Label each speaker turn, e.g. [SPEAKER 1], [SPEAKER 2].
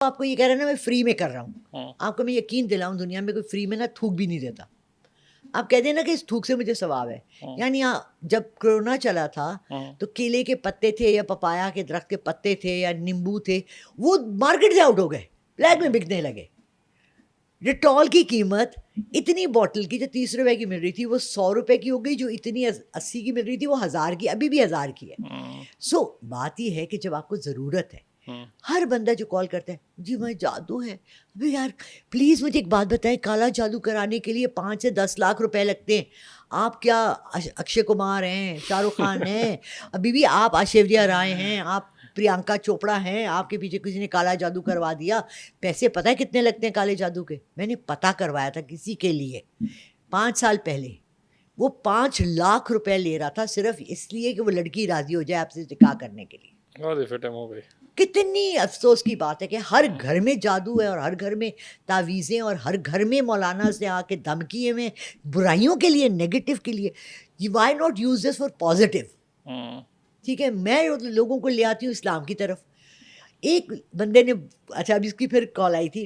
[SPEAKER 1] آپ کو یہ کہہ رہا ہے نا میں فری میں کر رہا ہوں, آپ کو میں یقین دلاؤں دنیا میں کوئی فری میں نا تھوک بھی نہیں دیتا. آپ کہہ دیں نا کہ اس تھوک سے مجھے ثواب ہے. یعنی جب کرونا چلا تھا تو کیلے کے پتے تھے یا پپایا کے درخت کے پتے تھے یا نیمبو تھے, وہ مارکیٹ سے آؤٹ ہو گئے, بلیک میں بکنے لگے. ڈیٹول کی قیمت اتنی بوٹل کی جو 30 روپے کی مل رہی تھی وہ 100 روپے کی ہو گئی, جو اتنی 80 کی مل رہی تھی وہ 1000 کی, ابھی بھی 1000 کی ہے. سو بات یہ ہے کہ جب آپ کو ضرورت ہے, ہر بندہ جو کال کرتا ہے جی میں جادو ہے, ابھی یار پلیز مجھے ایک بات بتائیں, کالا جادو کرانے کے لیے 5 سے 10 لاکھ روپے لگتے ہیں. آپ کیا اکشے کمار ہیں, شاہ رخ خان ہیں, ابھی بھی آپ ایشوریا رائے ہیں, آپ پریانکا چوپڑا ہیں, آپ کے پیچھے کسی نے کالا جادو کروا دیا. پیسے پتہ ہے کتنے لگتے ہیں کالے جادو کے؟ میں نے پتہ کروایا تھا کسی کے لیے 5 سال پہلے, وہ 5 لاکھ روپے لے رہا تھا صرف اس لیے کہ وہ لڑکی راضی ہو جائے آپ سے نکاح کرنے کے لیے. کتنی افسوس کی بات ہے کہ ہر گھر میں جادو ہے اور ہر گھر میں تعویذیں اور ہر گھر میں مولانا سے آ کے دھمکیے میں برائیوں کے لیے, نیگیٹو کے لیے. Why not use this for positive? ٹھیک ہے, میں لوگوں کو لے آتی ہوں اسلام کی طرف. ایک بندے نے, اچھا اب اس کی پھر کال آئی تھی,